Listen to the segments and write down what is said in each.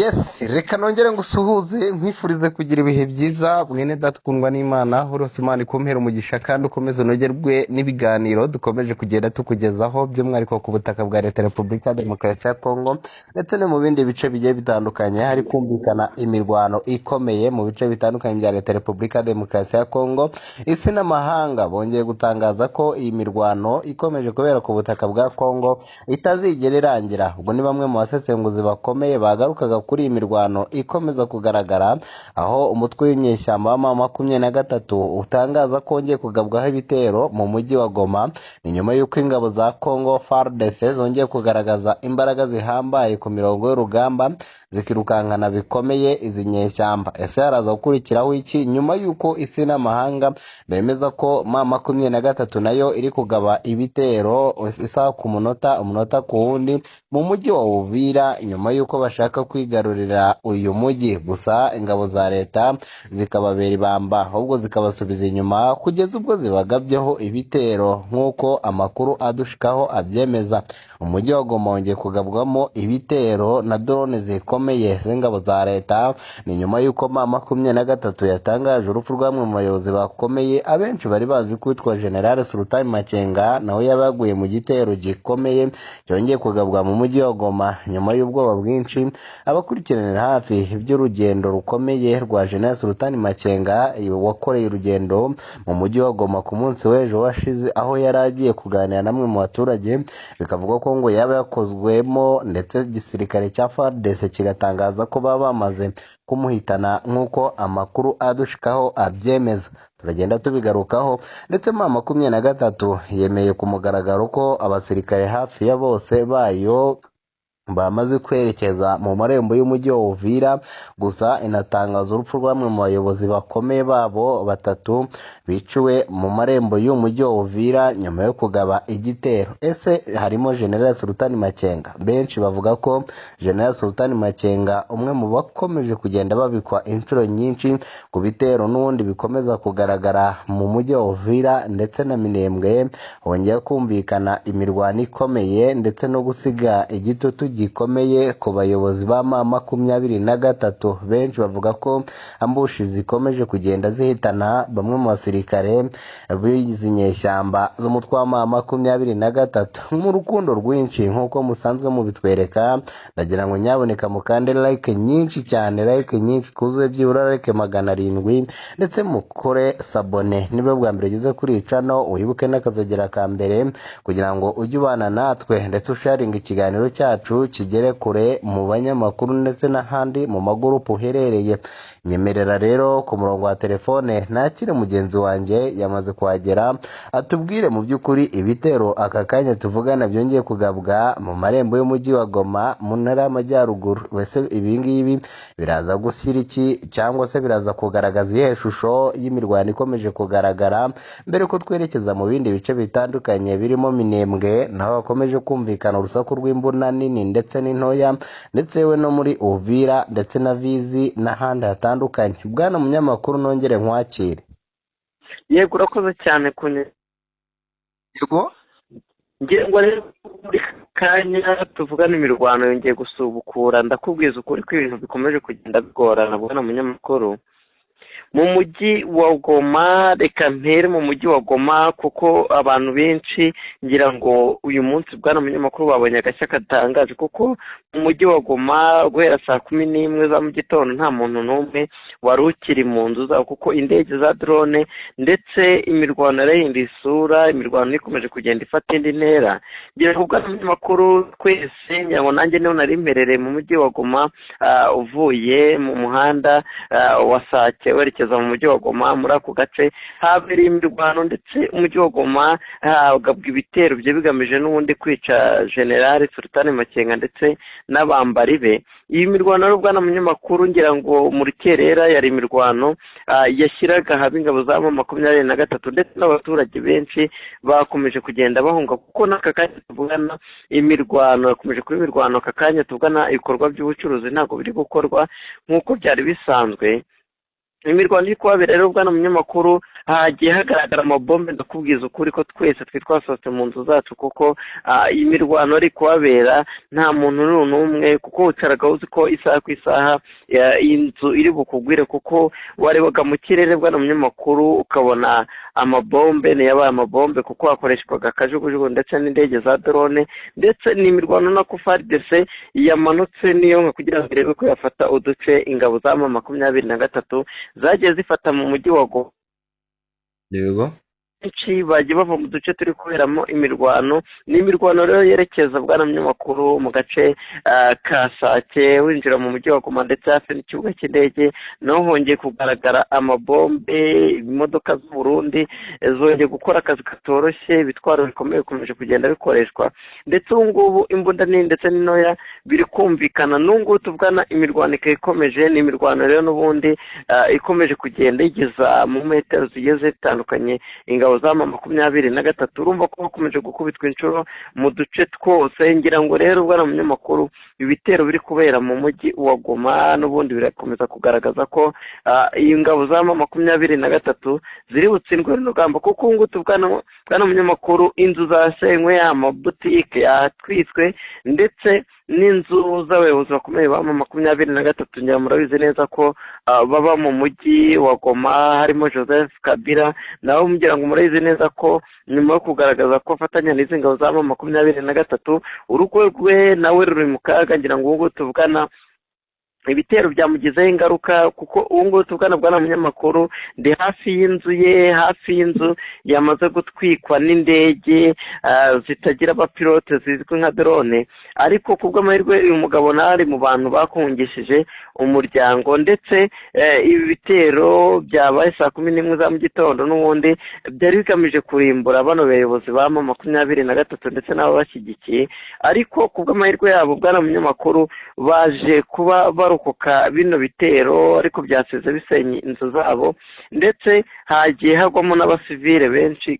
Yes, reka nongere ngusuhuze nkwifurize kugira ibihe byiza mwene datukundwa n'Imana urose Imana ikumpera umugisha kandi ukomeze unogerwe n'ibiganiro dukomeje kugenda tukugezaho by'umwihariko ku butaka bwa Leta Repubulika ya Demokarasi ya Kongo ndetse no mu bindi bice bigiye bitandukanye hari kumvikana imirwano ikomeye mu bice bitandukanye bya Leta Repubulika ya Demokarasi ya Kongo. Isi n'amahanga bongeye gutangaza ko iyi mirwano ikomeje kubera ku butaka bwa Kongo itazigera irangira. Ubwo ni bamwe mu basesenguzi bakomeye bagarukaga kuri iyi mirwano ikomeza kugaragara, aho umutwe w'inyeshyamba wa M23 utangaza ko wongeye kugabwaho ibitero mu mujyi wa Goma. Ni nyuma y'uko ingabo za Congo FARDC zongeye kugaragaza imbaraga zihambaye ku mirongo y'urugamba zikirukankana bikomeye izi nyeshyamba. Ese haraza gukurikiraho iki nyuma y'uko isi n'amahanga bemeza ko M23 nayo iri kugaba ibitero isaha ku umunota ku wundi mu mujyi wa Uvira nyuma y'uko bashaka kwigarurira uyu mujyi? Gusa ingabo za leta zikababera ibamba, ahubwo zikabasubiza inyuma kugeza ubwo zibagabyeho ibitero nk'uko amakuru adushikaho abyemeza. Umujyi wa Goma wongeye kugabwamo ibitero na drone zikomeye z'ingabo za leta. Ni nyuma y'uko M23 yatangaje urupfu rw'amwe mu bayobozi bakomeye abenshi bari bazi kwitwa General Sultan Makenga, nawe yabaguye mu gitero gikomeye cyongeye kugabwa mu mujyi wa Goma nyuma y'ubwoba bwinshi. Abakurikiranira hafi iby'urugendo rukomeye rwa General Sultan Makenga wakoreye urugendo mu mujyi wa Goma ku munsi w'ejo washize, aho yari agiye kuganira namwe mu baturage, bikavuga ko ngo yaba yakozwemo ndetse igisirikare cya FARDC kigatangaza ko baba bamaze kumuhitana nk'uko amakuru adushikaho abyemeza. Turagenda tubigarukaho ndetse M23 yemeye ku mugaragaro ko abasirikare hafi ya bose bayo bamaze kwerekeza mu marembo y'umujyi wa Uvira. Gusa inatangaza urupfu rw'amwe mu bayobozi bakomeye babo batatu biciwe mu marembo y'umujyi wa Uvira nyuma yo kugaba igitero. Ese harimo General Sultan Makenga? Benshi bavuga ko General Sultan Makenga umwe mu bakomeje kugenda babikwa inshuro nyinshi ku bitero n'ubundi bikomeza kugaragara mu mujyi wa Uvira ndetse na Minembwe. Hongeye kumvikana imirwano ikomeye ndetse no gusiga igitutu gikomeye ku bayobozi ba M23. Benshi bavuga ko ambushi zikomeje kugenda zihitana bamwe mu basirikare b'izi nyeshyamba z'umutwe wa M23 mu rukundo rwinshi nk'uko musanzwe mubitwereka. Ndagira ngo nyaboneka mukande like nyinshi cyane, like nyinshi twuzuye byibura like 700 ndetse mukore sabone nibwo bwa mbere ugeze kuri iyi channel, wibuke n'akazogera ka mbere kugira ngo ujye ubana natwe ndetse usharinga ikiganiro cyacu kigere kure mu banyamakuru ndetse n'ahandi mu magurupu uherereye. Nyemerera rero ku murongo wa telefone nakire mugenzi wanjye yamaze kuhagera atubwire mu by'ukuri ibitero aka kanya tuvugana byongeye kugabwa mu marembo y'umujyi wa Goma mu ntara y'Amajyaruguru. Wese ibi ngibi biraza gushyira iki cyangwa se biraza kugaragaza ihe shusho y'imirwano ikomeje kugaragara mbere ko twerekeza mu bindi bice bitandukanye birimo Minembwe naho bakomeje kumvikana urusaku rw'imbuna nini ndetse n'intoya, ndetse we no muri Uvira ndetse na Vizi n'ahandi hatandukanye. Bwana munyamakuru nongere nkwakire. Yego urakoze cyane Yego ngira ngo rero muri kanya tuvugana imirwano yongeye gusubukura. Ndakubwiza ukuri ko ibintu bikomeje kugenda bigorana bwana munyamakuru mu mujyi wa Goma. Reka mpere mu mujyi wa Goma kuko abantu benshi ngira ngo uyu munsi bwana munyamakuru babonye agashya katangaje, kuko mu mujyi wa Goma guhera saa 11 za mu gitondo nta muntu n'umwe wari ukiri mu nzu zabo, kuko indege za drone ndetse imirwano yarahinduye isura. Imirwano ikomeje kugenda ifata indi ntera. Ngira ngo bwana munyamakuru twese ngira ngo nanjye niho nari mperereye mu mujyi wa Goma, uvuye mu muhanda wa Sake werekeza mu mujyi wa Goma. Muri ako gace habereye imirwano ndetse umujyi wa Goma hagabwa ibitero bye bigamije n'ubundi kwica General Sultan Makenga ndetse n'abambari be. Iyi mirwano rero bwana munyamakuru ngira ngo mu rukerera yari imirwano yashyiraga haba ingabo za M23 ndetse n'abaturage benshi bakomeje kugenda bahunga, kuko n'aka kanya tuvugana imirwano yakomeje kuba imirwano. Aka kanya tuvugana ibikorwa by'ubucuruzi ntabwo biri gukorwa nk'uko byari bisanzwe. imirwano iri kuhabera rero bwana munyamakuru hagiye hagaragara amabombe ndakubwiza ukuri ko twese twasohotse mu nzu zacu kuko iyi mirwano ari kuhabera nta muntu n'umwe kuko wicaraga uzi ko isaha ku isaha inzu iri bukugwire kuko warebaga mu kirere bwana munyamakuru ukabona amabombe yabaye amabombe kuko hakoreshwaga akajugujugu ndetse n'indege za drone ndetse n'imirwano na FARDC yamanutse niyo nka kugira ngo irebe ko yafata uduce ingabo za M23 zagiye zifata mu mujyi wa Goma. yego benshi bagiye bava mu duce turi kuberamo imirwano n'imirwano rero yerekeza bwana munyamakuru mu gace ka Sake winjira mu mujyi wa Goma ndetse hafi n'ikibuga cy'indege naho hongeye kugaragara amabombe imodoka z'u Burundi zongeye gukora akazi katoroshye ibitwaro bikomeye bikomeje kugenda bikoreshwa ndetse ubu ngubu imbunda nini ndetse n'intoya biri kumvikana n'ubwo tuvugana imirwano ikomeje n'imirwano rero n'ubundi ikomeje kugenda igeza mu metero zigiye zitandukanye ingabo za M23 urumva ko bakomeje gukubitwa inshuro mu duce twose ngira ngo rero bwana munyamakuru ibitero biri kubera mu mujyi wa Goma n'ubundi birakomeza kugaragaza ko ingabo za M23 ziri butsindwe n'urugamba kuko ngo tuvugana bwana munyamakuru inzu zasenywe amabutike yatwitswe ndetse n'inzu z'abayobozi bakomeye ba M23 ngira murabizi neza ko baba mu mujyi wa Goma harimo Joseph Kabila naho mugira ngo murabizi neza ko nyuma yo kugaragaza ko afatanya n'izi ngabo za M23 urugo rwe nawe ruri mu kaga ngira ngo ubwo tuvugana ibitero byamugizeho ingaruka kuko ubu ngubu tuvugana bwana munyamakuru ndi hafi y'inzu ye hafi y'inzu yamaze gutwikwa n'indege zitagira abapilote zizwi nka drone ariko kubw'amahirwe uyu mugabo nari mu bantu bakungishije umuryango ndetse ibi bitero byabaye saa 11 za mu gitondo n'ubundi byari bigamije kurimbura bano bayobozi ba M23 ndetse n'abo bashyigikiye ariko kubw'amahirwe yabo bwana munyamakuru baje kuba barokoka bino bitero ariko byasize bisenye inzu zabo ndetse hagiye hagwamo n'abasivile benshi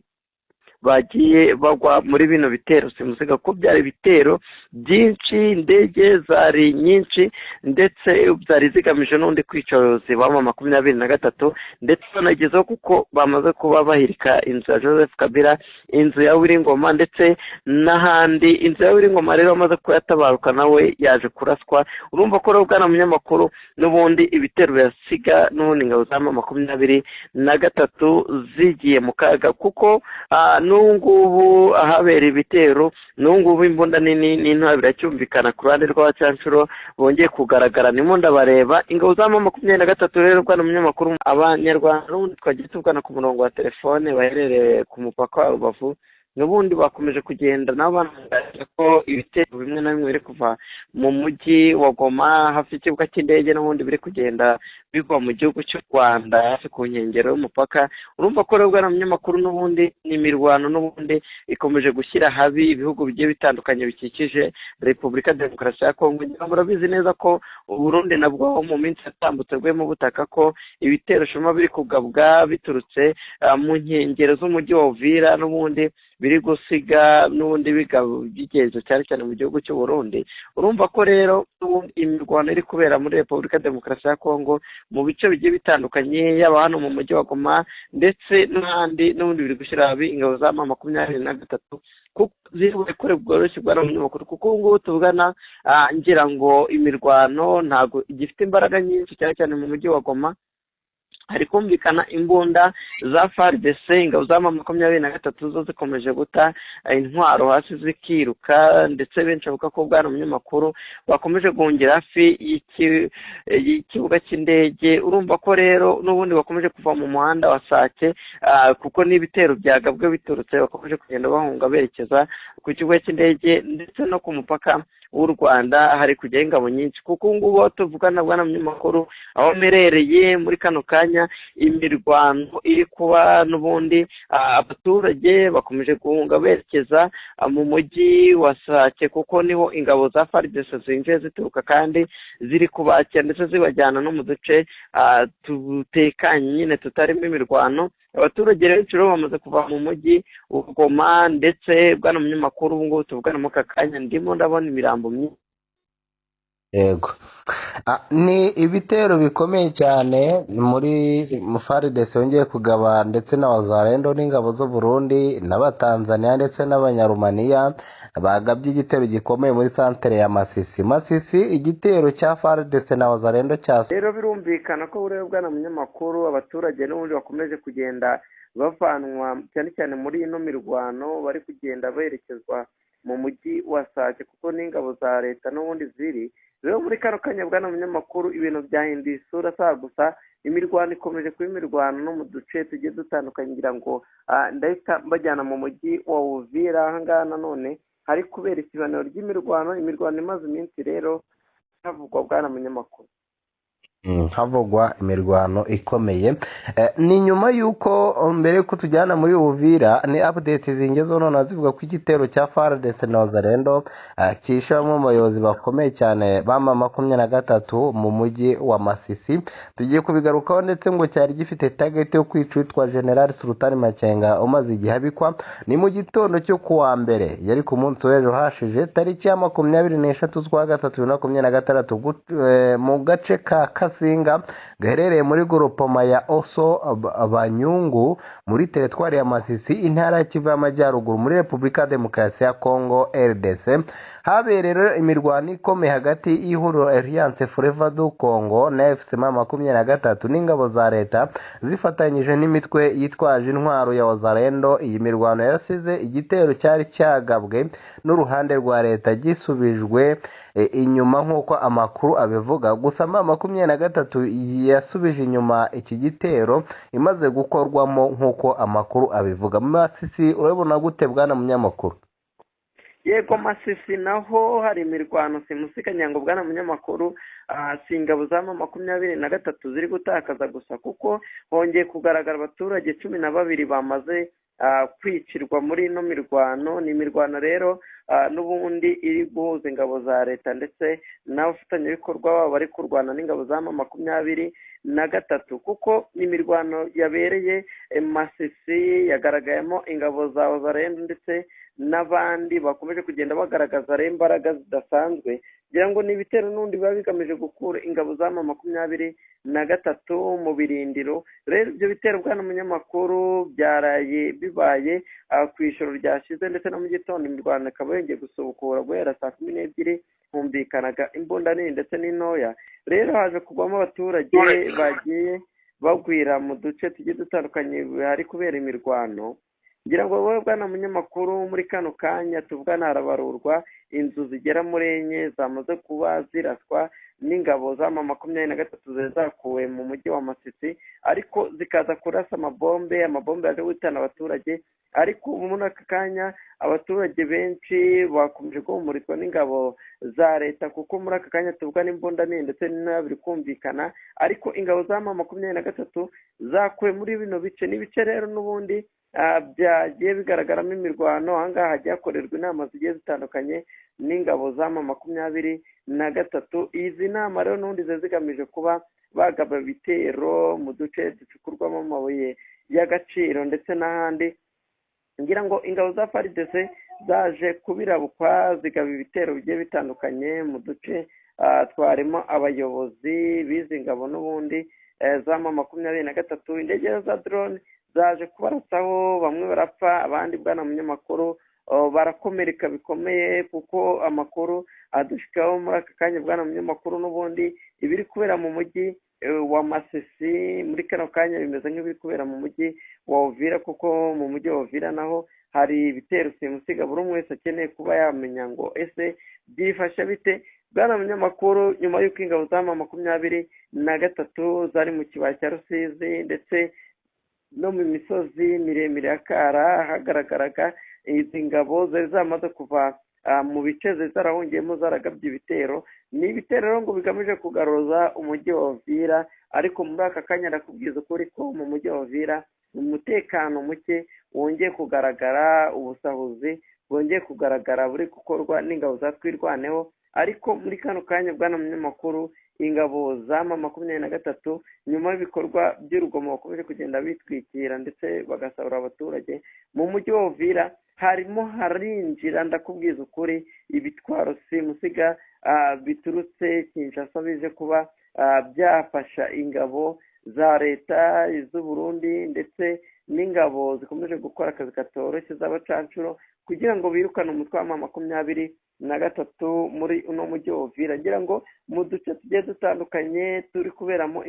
bagiye bagwa muri bino bitero simusiga ko byari bitero byinshi indege zari nyinshi ndetse byari zigamije n'undi kwica abayobozi ba M23 ndetse banagezeho kuko bamaze kuba bahirika inzu ya Joseph Kabila inzu ya Wiringoma ndetse n'ahandi inzu ya Wiringoma rero amaze kuyatabaruka nawe yaje kuraswa urumva ko rero bwana munyamakuru n'ubundi ibitero byasiga n'ubundi ngabo za M23 zigiye mu kaga kuko nungubu ahabera ibitero nungubu imbunda nini n'intoya biracyumvikana ku ruhande rw'abacanshuro bongeye kugaragara nimo ndabareba ingabo za M23 rero bwana munyamakuru abanyarwanda n'ubundi twagiye tuvugana ku murongo wa telefone baherereye ku mupaka wa Rubavu n'ubundi bakomeje kugenda nabo banangaje ko ibitero bimwe na bimwe biri kuva mu mujyi wa Goma hafi y'ikibuga cy'indege n'ubundi biri kugenda bigwa mu gihugu cy'u Rwanda hafi ku nkengero y'umupaka urumva ko rero bwana munyamakuru n'ubundi n'imirwano n'ubundi ikomeje gushyira habi ibihugu bigiye bitandukanye bikikije Repubulika Demokarasi ya Kongo murabizi neza ko Burundi nabwo mu minsi yatambutse mu butaka ko ibitero shuma biri kugabwa biturutse mu nkengero z'umujyi wa Uvira n'ubundi biri gusiga n'ubundi bigezo cyane cyane mu gihugu cy'u Burundi urumva ko rero imirwano iri kubera muri Repubulika Demokarasi ya Kongo mu bice bigiye bitandukanye yaba hano mu mujyi wa Goma ndetse n'ahandi n'ubundi biri gushyira habi ingabo za M23 kuko ziri kure bworoshye bwa munyamakuru kuko ubu ngubu tuvugana ngira ngo imirwano ntago igifite imbaraga nyinshi cyane cyane mu mujyi wa Goma hari kumvikana imbunda za FARDC ingabo za M23 zo zikomeje guta intwaro hasi zikiruka ndetse benshi bavuga ko bwana munyamakuru bakomeje guhungira hafi y'ikibuga cy'indege urumva ko rero n'ubundi bakomeje kuva mu muhanda wa Sake kuko n'ibitero byagabwe biturutse bakomeje kugenda bahunga berekeza ku kibuga cy'indege ndetse no ku mupaka w'u Rwanda hari kujyaho ingabo nyinshi kuko ngubu tuvugana bwana munyamakuru aho merereye muri kano kanya imirwano iri kuba n'ubundi abaturage bakomeje guhunga berekeza mu mujyi wa Sake kuko niho ingabo za FARDC zinjiye zituruka kandi ziri kubakira ndetse zibajyana no mu duce tutekanye nyine tutarimo imirwano abaturage rero bamaze kuva mu mujyi wa Goma ndetse bwana munyamakuru ubu ngubu tuvugana mu kakanya ndimo ndabona imirambo myinshi yego. Ni ibitero bikomeye cyane muri FARDC yongeye kugaba ndetse na wazalendo n'ingabo z'u Burundi n'abatanzania ndetse n'abanyarumaniya bagabye igitero gikomeye muri santere ya Masisi igitero cya FARDC na wazalendo rero birumvikana ko buriya bwana munyamakuru abaturage n'ubundi bakomeje kugenda bavanwa cyane cyane muri ino mirwano bari kugenda berekezwa mu mujyi wa Sake kuko n'ingabo za leta n'ubundi ziri rero muri kano kanya bwana munyamakuru ibintu byahinduye isura saa gusa imirwano ikomeje kuba imirwano no mu duce tugiye dutandukanye ngira ngo ndahita mbajyana mu mujyi wa Uvira ahangaha nanone hari kubera ikibaniro ry'imirwano imaze iminsi rero havugwa bwana munyamakuru havugwa imirwano ikomeye ni nyuma y'uko mbere y'uko tujyana muri Uvira ni update zingezeho none zivuga ko igitero cya FARDC na wazalendo cyishamo abayobozi bakomeye cyane ba M23 mu mujyi wa Masisi tugiye kubigarukaho ndetse ngo cyari gifite target yo kwica witwa General Sultan Makenga umaze igihe abikwa ni mu gitondo cyo kuwa mbere yari ku munsi w'ejo hashije tariki ya 23 z'ukwa gatatu 2026 mu gace ka Singa gaherereye muri Groupoma ya Oso Banyungu muri teritwari ya Masisi intara ya Kivu y'Amajyaruguru muri Repubulika ya Demokarasi ya Kongo RDC habereye imirwano ikomeye hagati y'ihuriro Alliance Forever du Congo na FCM 23 n'ingabo za leta zifatanyije n'imitwe yitwaje intwaro ya wazalendo iyi mirwano yasize igitero cyari cyagabwe n'uruhande rwa leta gisubijwe inyuma nk'uko amakuru abivuga gusa M23 yasubije inyuma iki gitero imaze gukorwamo nk'uko amakuru abivuga. Masisi urabona gute bwana munyamakuru? yego Masisi naho hari imirwano simusikanya ngo bwana munyamakuru si ingabo za M23 ziri gutakaza gusa kuko hongeye kugaragara abaturage 12 bamaze kwicirwa muri ino mirwano ni imirwano rero n'ubundi iri guhuza ingabo za leta ndetse n'abafatanyabikorwa babo bari kurwana n'ingabo za M23 kuko imirwano yabereye Masisi yagaragayemo ingabo za wazalendo ndetse n'abandi bakomeje kugenda bagaragaza imbaraga zidasanzwe kugira ngo ni ibitero n'undi biba bigamije gukura ingabo za M23 mu birindiro rero ibyo bitero bwana munyamakuru byaraye bibaye ku ijoro ryashize ndetse no mu gitondo imirwano ikaba yongeye gusubukura guhera saa 12 humvikanaga imbunda nini ndetse n'intoya rero haje kugwamo abaturage bagiye bagwira mu duce tugiye dutandukanye hari kubera imirwano ngira ngo wowe bwana munyamakuru muri kano kanya tuvugana harabarurwa inzu zigera muri enye zamaze kuba ziraswa n'ingabo za M23 zakuwe mu mujyi wa Masisi ariko zikaza kurasa amabombe yaje gutana abaturage ariko muri aka kanya abaturage benshi bakomeje guhumurizwa n'ingabo za leta kuko muri aka kanya tuvugana imbunda nini ndetse n'abiri kumvikana ariko ingabo za M23 zakuwe muri bino bice n'ibice rero n'ubundi byagiye bigaragaramo imirwano ahangaha hagiye hakorerwa inama zigiye zitandukanye n'ingabo za M23 izi nama rero n'ubundi zigamije kuba bagaba ibitero mu duce ducukurwamo amabuye y'agaciro ndetse n'ahandi ngira ngo ingabo za FARDC zaje kubirabukwa zigaba ibitero bigiye bitandukanye mu duce twarimo abayobozi bizi ngabo n'ubundi za M23 indege za drone zaje kubarasaho bamwe barapfa abandi bwana munyamakuru barakomereka bikomeye kuko amakuru adushikaho muri aka kanya bwana munyamakuru n'ubundi ibiri kubera mu mujyi wa Masisi muri kano kanya bimeze nk'ibiri kubera mu mujyi wa Uvira kuko mu mujyi wa Uvira naho hari ibitero simusiga buri umwe wese akeneye kuba yamenya ngo ese byifashe bite bwana munyamakuru nyuma y'uko ingabo za M23 zari mu kibaya cya Rusizi ndetse no mu misozi miremire ya Kara hagaragaraga izi ngabo zari zamaze kuva mu bice zarahungiyemo zaragabye ibitero ni ibitero ngo bigamije kugaruza umujyi wa Uvira ariko muri aka kanya nakubwiza ukuri ko mu mujyi wa Uvira umutekano muke wongeye kugaragara ubusahuzi bwongeye kugaragara buri gukorwa n'ingabo za twirwaneho ariko muri kano kanya bwana munyamakuru ingabo za M23 nyuma y'ibikorwa by'urugomo bakomeje kugenda bitwikira ndetse bagasahura abaturage mu mujyi wa Uvira harimo harinjira ndakubwiza ukuri ibitwaro simusiga biturutse Kinshasa bije kuba byafasha ingabo za leta z'u Burundi ndetse n'ingabo zikomeje gukora akazi katoroshye z'abacancuro kugira ngo birukane umutwe wa M23 muri uno mujyi wa Uvira. Ngira ngo mu duce tugiye dutandukanye turi kuberamo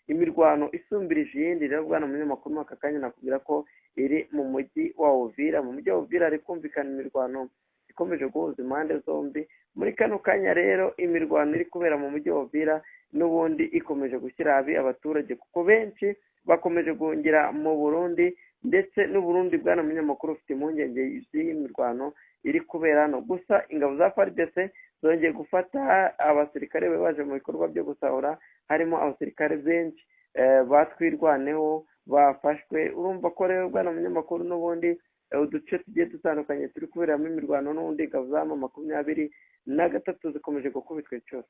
imirwano isumbirije iyindi. Rero bwana munyamakuru aka kanya nakubwira ko iri mu mujyi wa Uvira. Mu mujyi wa Uvira hari kumvikana imirwano ikomeje guhuza impande zombi. Muri kano kanya rero imirwano iri kubera mu mujyi wa Uvira n'ubundi ikomeje gushyira habi abaturage kuko benshi bakomeje guhungira mu Burundi ndetse n'Uburundi bwana munyamakuru ufite impungenge z'imirwano iri kubera hano. Gusa ingabo za FARDC zongeye gufata abasirikare baje mu bikorwa byo gusahura, harimo abasirikare benshi batwirwaneho bafashwe. Urumva ko rero bwana munyamakuru n'ubundi uduce tugiye dutandukanye turi kuberamo imirwano n'ubundi ingabo za M23 zikomeje gukubitwa cyose.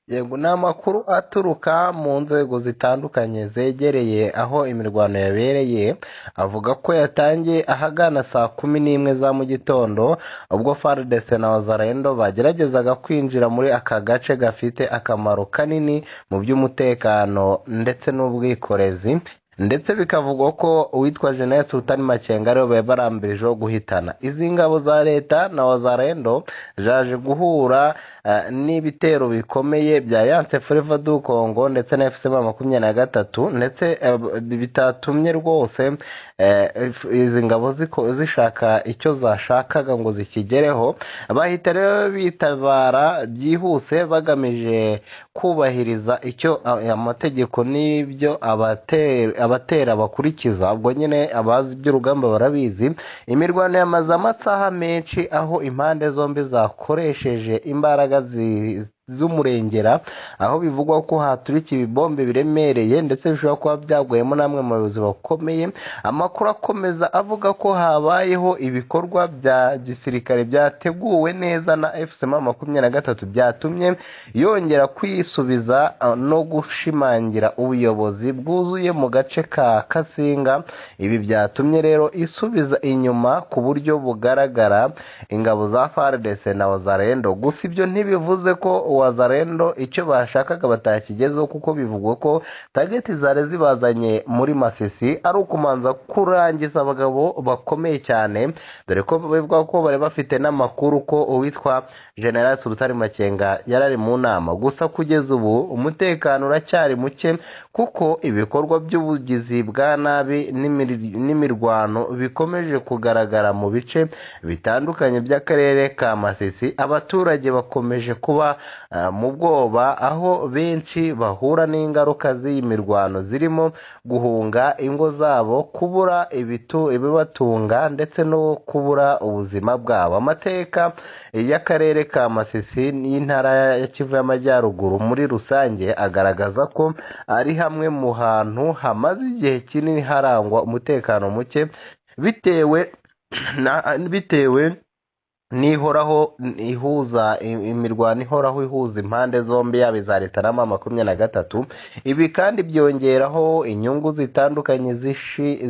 Yego, ni amakuru aturuka mu nzego zitandukanye zegereye aho imirwano yabereye, avuga ko yatangiye ahagana saa 11 za mu gitondo ubwo FARDC na Wazalendo bageragezaga kwinjira muri aka gace gafite akamaro kanini mu by'umutekano ndetse n'ubwikorezi, ndetse bikavugwa ko uwitwa General Sultan Makenga ariwe barambirijeho guhitana. Izi ngabo za leta na Wazalendo zaje guhura n'ibitero bikomeye bya Alliance Fleuve du Congo ndetse na FCM 23 ndetse bitatumye rwose izi ngabo zishaka icyo zashakaga ngo zikigereho. Bahita rero bitabara byihuse bagamije kubahiriza icyo amategeko n'ibyo abatera bakurikiza. Ubwo nyine abazi by'urugamba barabizi. Imirwano yamaze amasaha menshi aho impande zombi zakoresheje imbaraga z'umurengera, aho bivugwa ko haturika ibibombe biremereye ndetse bishobora kuba byaguyemo namwe mu bayobozi bakomeye. Amakuru akomeza avuga ko habayeho ibikorwa bya gisirikare byateguwe neza na FCM 23 byatumye yongera kwisubiza no gushimangira ubuyobozi bwuzuye mu gace ka Kasinga. Ibi byatumye rero isubiza inyuma ku buryo bugaragara ingabo za FARDC na Wazalendo. Gusa ibyo ntibivuze ko Wazalendo icyo bashakaga batakigezeho, kuko bivugwa ko target zare zibazanye muri Masisi ari ukumanza kurangiza abagabo bakomeye cyane, dore ko bivugwa ko bari bafite n'amakuru ko uwitwa General Sultan Makenga yarari mu nama. Gusa kugeza ubu umutekano uracyari muke kuko ibikorwa by'ubugizi bwa nabi n'imirwano bikomeje kugaragara mu bice bitandukanye by'akarere ka Masisi. Abaturage bakomeje kuba mu bwoba, aho benshi bahura n'ingaruka z'iyi mirwano zirimo guhunga ingo zabo, kubura ibibatunga ndetse no kubura ubuzima bwabo. Amateka y'akarere ka Masisi n'intara ya Kivu y'Amajyaruguru muri rusange agaragaza ko ari hamwe mu hantu hamaze igihe kinini harangwa umutekano muke bitewe nihoraho ihuza imirwano ihoraho ihuza impande zombi yaba iza leta na M23. Ibi kandi byongeraho inyungu zitandukanye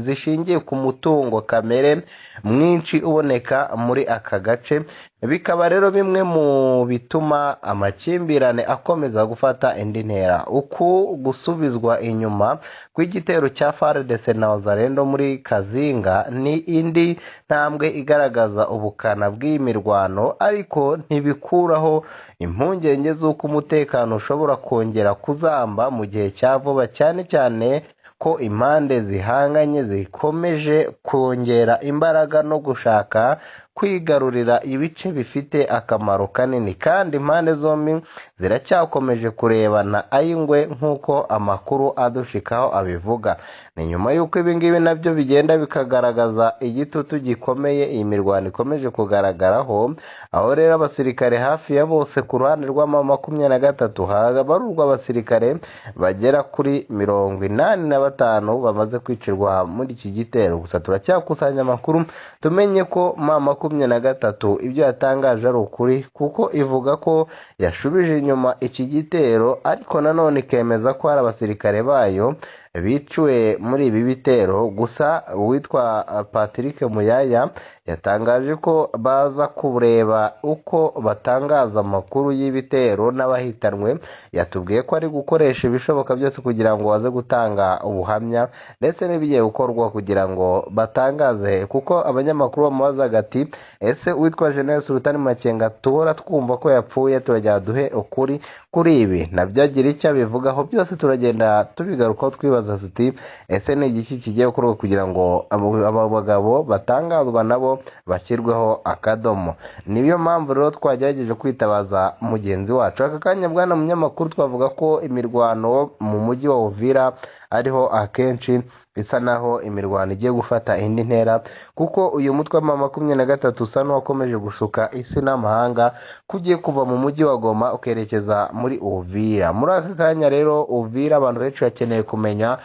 zishingiye ku mutungo kamere mwinshi uboneka muri aka gace. Bikaba rero bimwe mu bituma amakimbirane akomeza gufata indi ntera. Uku gusubizwa inyuma kw'igitero cya FARDC na Wazalendo muri Kazinga ni indi ntambwe igaragaza ubukana bw'imirwano, ariko ntibikuraho impungenge z'uko umutekano ushobora kongera kuzamba mu gihe cya vuba, cyane cyane ko impande zihanganye zikomeje kongera imbaraga no gushaka kwigarurira ibice bifite akamaro kanini, kandi impande zombi ziracyakomeje kurebana ayingwe nk'uko amakuru adushikaho abivuga. Ni nyuma y'uko ibingibi nabyo bigenda bikagaragaza igitutu gikomeye iyi mirwano ikomeje kugaragaraho, aho rero abasirikare hafi ya bose ku ruhande rwa M23 habarurwa abasirikare bagera kuri 85 bamaze kwicirwa muri iki gitero. Gusa turacyakusanya amakuru tumenye ko M23 ibyo yatangaje ari ukuri, kuko ivuga ko yashubije inyuma iki gitero, ariko nanone ikemeza ko hari abasirikare bayo biciwe muri ibi bitero. Gusa uwitwa Patrick Muyaya yatangaje ko baza kureba uko batangaza amakuru y'ibitero n'abahitanwe. Yatubwiye ko ari gukoresha ibishoboka byose kugira ngo baze gutanga ubuhamya ndetse n'ibigiye gukorwa kugira ngo batangaze, kuko abanyamakuru bamubazaga ati ese uwitwa General Sultan Makenga tuhora twumva ko yapfuye, turajya duhe ukuri kuri ibi nabyo agira icyo abivugaho. Byose turagenda tubigarukaho twibaza tuti ese ni igiki kigiye gukorwa kugira ngo aba bagabo batangazwa nabo bashyirweho akadomo. Niyo mpamvu rero twagerageje kwitabaza mugenzi wacu. Aka kanya bwana munyamakuru twavuga ko imirwano mu mujyi wa Uvira ariho akenshi bisa naho imirwano igiye gufata indi ntera, kuko uyu mutwe wa M23 usa n'uwakomeje gushuka isi n'amahanga kugiye kuva mu mujyi wa Goma ukerekeza muri Uvira. Muri aka kanya rero Uvira abantu benshi bakeneye kumenya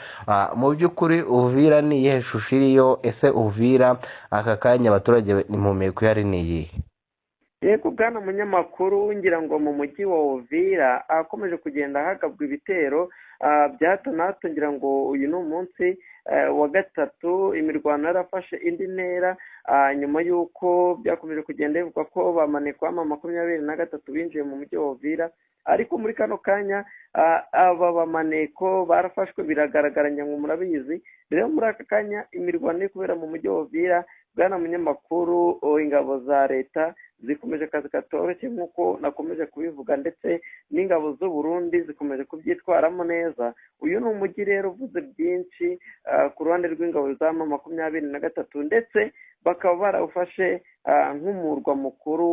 mu by'ukuri Uvira ni iyihe shusho iriyo, ese Uvira aka kanya abaturage impumeko yari ni iyihe? Yego bwana munyamakuru, ngira ngo mu mujyi wa Uvira akomeje kugenda hagabwa ibitero bya hato na hato. Ngira ngo uyu ni umunsi wa gatatu imirwano yarafashe indi ntera nyuma y'uko byakomeje kugenda bivugwa ko bamanekwa M23 binjiye mu mujyi wa Uvira, ariko muri kano kanya aba bamaneko barafashwe biragaragara. Nyango murabizi rero muri aka kanya imirwano iri kubera mu mujyi wa Uvira bwana munyamakuru, ingabo za leta zikomeje akazi katoroshye nk'uko nakomeje kubivuga, ndetse n'ingabo z'u Burundi zikomeje kubyitwaramo neza. Uyu ni umujyi rero uvuze byinshi ku ruhande rw'ingabo za M23, ndetse bakaba barawufashe nk'umurwa mukuru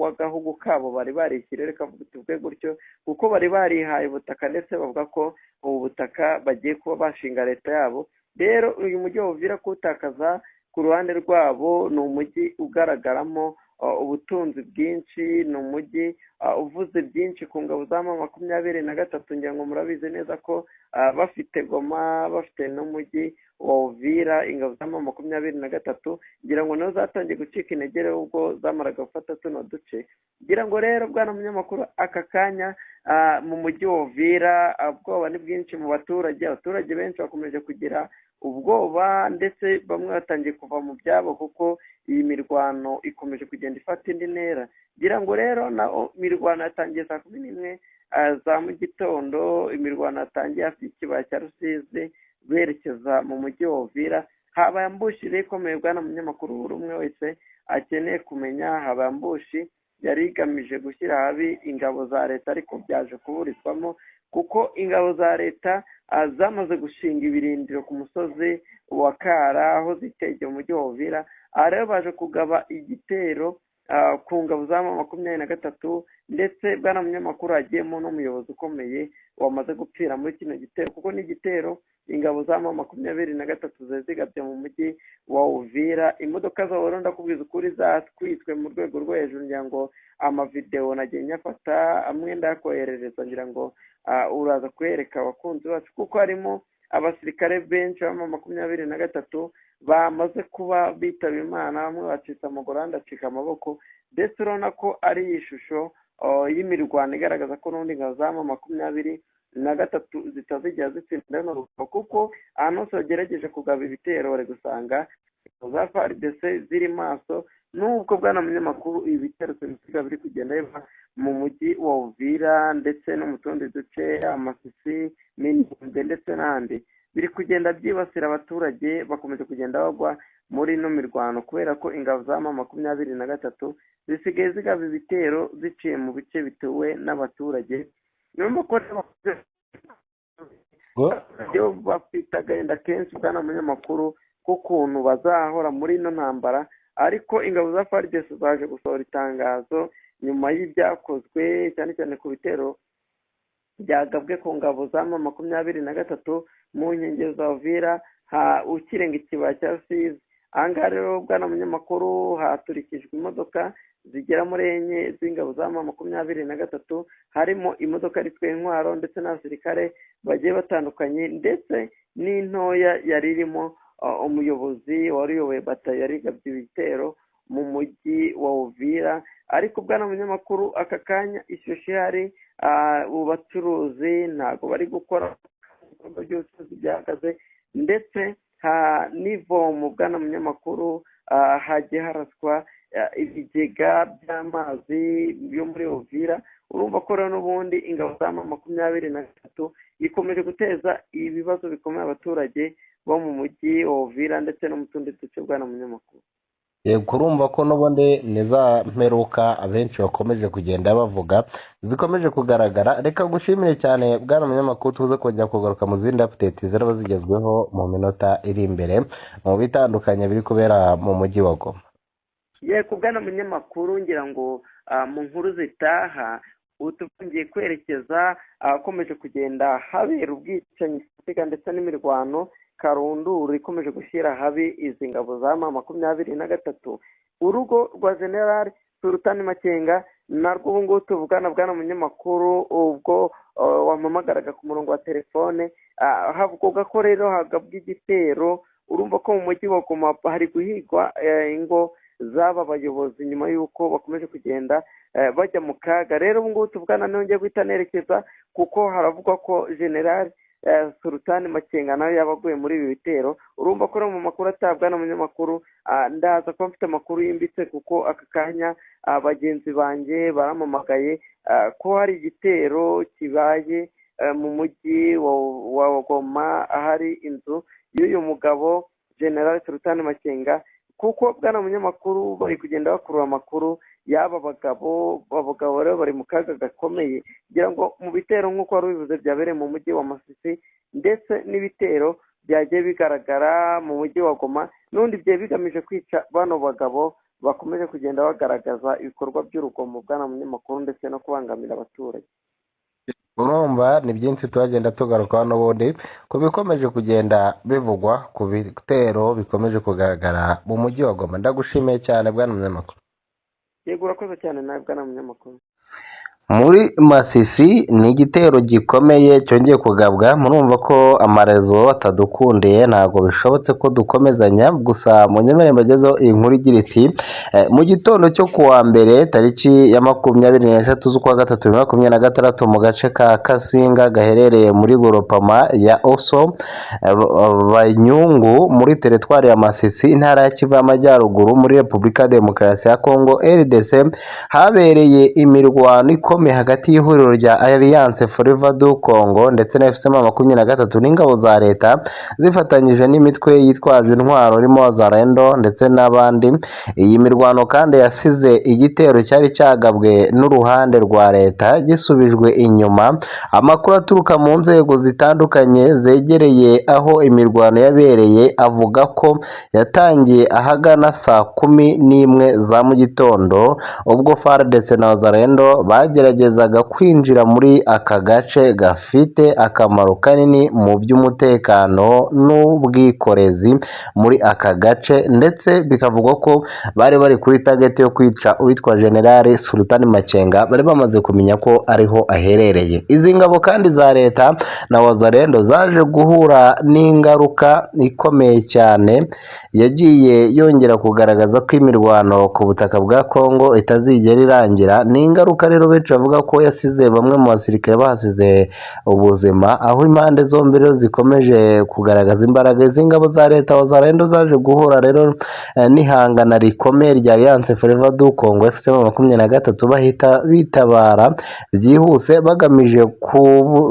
w'agahugu kabo bari barishyiriye, reka tuvuge gutyo, kuko bari barihaye ubutaka ndetse bavuga ko ubu butaka bagiye kuba bashinga leta yabo. Rero uyu mujyi wa Uvira kuwutakaza ku ruhande rwabo ni umujyi ugaragaramo ubutunzi bwinshi, ni umujyi uvuze byinshi ku ngabo za M23. Ngira ngo murabizi neza ko bafite Goma, bafite n'umujyi wa Uvira, ingabo za M23 ngira ngo nazo zatangiye gucika intege ubwo zamaraga gufata tuno duce. Ngira ngo rero bwana munyamakuru aka kanya mu mujyi wa Uvira ubwoba ni bwinshi mu baturage. Abaturage benshi bakomeje kugira ubwoba, ndetse bamwe batangiye kuva mu byabo kuko iyi mirwano ikomeje kugenda ifata indi ntera. Ngira ngo rero na mirwano yatangiye saa 11 za mu gitondo. Imirwano yatangiye hafi y'ikibaya cya Rusizi berekeza mu mujyi wa Uvira. Habaye ambushi ikomeye bwana munyamakuru, buri umwe wese akeneye kumenya. Habaye ambushi yari igamije gushyira habi ingabo za leta, ariko byaje kuburizwamo kuko ingabo za leta zamaze gushinga ibirindiro ku musozi wa Kara aho zitegeye umujyi wa Uvira. Rero baje kugaba igitero ku ngabo za M23, ndetse bwana munyamakuru hagiyemo n'umuyobozi ukomeye wamaze gupfira muri kino gitero, kuko n'igitero ingabo za M23 zigabye mu mujyi wa Uvira. Imodoka zabo ndakubwiza ukuri zatwitswe mu rwego rwo hejuru. Ngira ngo amavideo nagiye nyafata amwe ndakoherereza, ngira ngo uraza kwereka abakunzi bacu, kuko harimo abasirikare benshi ba M23 bamaze kuba bitaba Imana. Bamwe bacitse amaguru abandi acika amaboko, ndetse urabona ko ari ishusho y'imirwano igaragaza ko n'undi ingabo za M23 zitazigera zitsinda no rupfa, kuko ahantu hose bagerageje kugaba ibitero bari gusanga za FARDC ziri maso. Nubwo bwana munyamakuru ibi bitero bisiga biri kugenda biva mu mujyi wa Uvira ndetse no mu tundi duce Amasisi, Minembwe ndetse n'ahandi, biri kugenda byibasira abaturage, bakomeje kugenda bagwa muri ino mirwano kubera ko ingabo za M23 zisigaye zigaba ibitero ziciye mu bice bituwe n'abaturage. Nyuma ko bafite agahinda kenshi bwana munyamakuru k'ukuntu bazahora muri ino ntambara, ariko ingabo za FARDC zaje gusohora itangazo nyuma y'ibyakozwe cyane cyane ku bitero byagabwe ku ngabo za M23 mu nkengero za Uvira ukirenga ikibaya cya Rusizi. Ahangaha rero bwana munyamakuru haturikijwe imodoka zigera muri enye z'ingabo za M23, harimo imodoka ritwe intwaro ndetse n'abasirikare bagiye batandukanye, ndetse n'intoya yari irimo umuyobozi wari uyoboye batayo yari igabye ibitero mu mujyi wa Uvira. Ariko bwana munyamakuru aka kanya ishusho ihari, ubu bacuruzi ntabwo bari gukora ibikorwa by'ubucuruzi byahagaze, ndetse n'ivomo bwana munyamakuru, hagiye haraswa ibigega by'amazi yo muri Uvira. urumva ko rero n'ubundi ingabo za M23 ikomeje guteza ibibazo bikomeye abaturage bo mu mujyi wa Uvira ndetse no mu tundi duce bwana munyamakuru. yego urumva ko n'ubundi ni za mperuka abenshi bakomeje kugenda bavuga zikomeje kugaragara. Reka gushimire cyane bwana munyamakuru, tuze kongera kugaruka mu zindi update ziraba zigezweho mu minota iri imbere mu bitandukanye biri kubera mu mujyi wa Goma. Yego bwana munyamakuru, ngira ngo mu nkuru zitaha utugiye kwerekeza akomeje kugenda habera ubwicanyi ndetse n'imirwano karundura ikomeje gushyira habi izi ngabo za M23. urugo rwa General Sultani Makenga narwo ubu ngubu tuvugana bwana munyamakuru, ubwo wampamagaraga ku murongo wa telefone havugwaga ko rero hagabwa igitero. urumva ko mu mujyi wa Goma hari guhigwa ingo z'aba bayobozi nyuma y'uko bakomeje kugenda bajya mu kaga. rero ubu ngubu tuvugana nongeye guhita nerekeza kuko haravugwa ko General Sultani Makenga nawe yabaguye muri ibi bitero. urumva ko mu makuru atabwa na munyamakuru ndaza kuba mfite amakuru yimbitse kuko aka kanya bagenzi banjye baramamagaye ko hari igitero kibaye mu mujyi wa Goma ahari inzu y'uyu mugabo General Sultani Makenga, kuko bwana munyamakuru bari kugenda bakurura amakuru y'aba bagabo rero bari mu kaga gakomeye, kugira ngo mu bitero nk'uko wari bivuze byabereye mu mujyi wa Masisi ndetse n'ibitero byagiye bigaragara mu mujyi wa Goma n'undi byagiye bigamije kwica bano bagabo bakomeje kugenda bagaragaza ibikorwa by'urugomo bwana munyamakuru ndetse no kubangamira abaturage. urumva ni byinshi turagenda tugarukaho n'ubundi ku bikomeje kugenda bivugwa ku bitero bikomeje kugaragara mu mujyi wa Goma. Ndagushimiye cyane bwana munyamakuru. Yego urakoze cyane nawe bwana munyamakuru. muri Masisi ni igitero gikomeye cyongeye kugabwa. murumva ko amarezo atadukundiye, ntabwo bishobotse ko dukomezanya, gusa mu nyemerere mbagezeho iyi nkuru igira iti mu gitondo cyo kuwa mbere tariki ya 23 z'ukwa gatatu 2026 mu gace ka Kasinga gaherereye muri Goropama ya Oso Banyungu muri teritwari ya Masisi intara ya Kivu y'Amajyaruguru muri Repubulika ya Demokarasi ya Kongo RDC habereye imirwano ikomeye hagati y'ihuriro rya Alliance Fleuve du Congo ndetse na FCM23 n'ingabo za leta zifatanyije n'imitwe yitwaza intwaro irimo Wazalendo ndetse n'abandi. iyi mirwano kandi yasize igitero cyari cyagabwe n'uruhande rwa leta gisubijwe inyuma. amakuru aturuka mu nzego zitandukanye zegereye aho imirwano yabereye avuga ko yatangiye ahagana saa 11 za mu gitondo ubwo FARDC na Wazalendo bageragezaga kwinjira muri aka gace gafite akamaro kanini mu by'umutekano n'ubwikorezi muri aka gace, ndetse bikavugwa ko bari kuri target yo kwica uwitwa General Sultani Makenga, bari bamaze kumenya ko ariho aherereye. izi ngabo kandi za leta na Wazalendo zaje guhura n'ingaruka ikomeye cyane yagiye yongera kugaragaza ko imirwano ku butaka bwa Kongo itazigera irangira. ni ingaruka rero benshi bavuga ko yasize bamwe mu basirikare bahasize ubuzima, aho impande zombi rero zikomeje kugaragaza imbaraga. izi ngabo za leta Wazalendo zaje guhura rero n'ihangana rikomeye rya Alliance Fleuve du Congo FCM23 bahita bitabara byihuse bagamije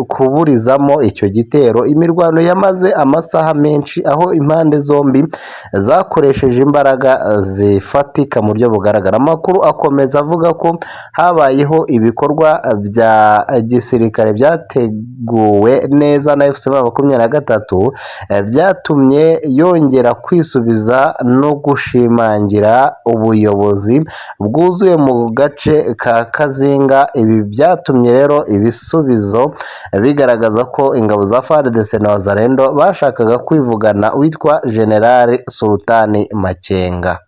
kuburizamo icyo gitero. imirwano yamaze amasaha menshi aho impande zombi zakoresheje imbaraga zifatika mu buryo bugaragara. amakuru akomeza avuga ko habayeho ibikorwa bya gisirikare byateguwe neza na FCM23 byatumye yongera kwisubiza no gushimangira ubuyobozi bwuzuye mu gace ka Kazinga. ibi byatumye rero ibisubizo bigaragaza ko ingabo za FARDC na Wazalendo bashakaga kwivugana witwa General Sultani Makenga.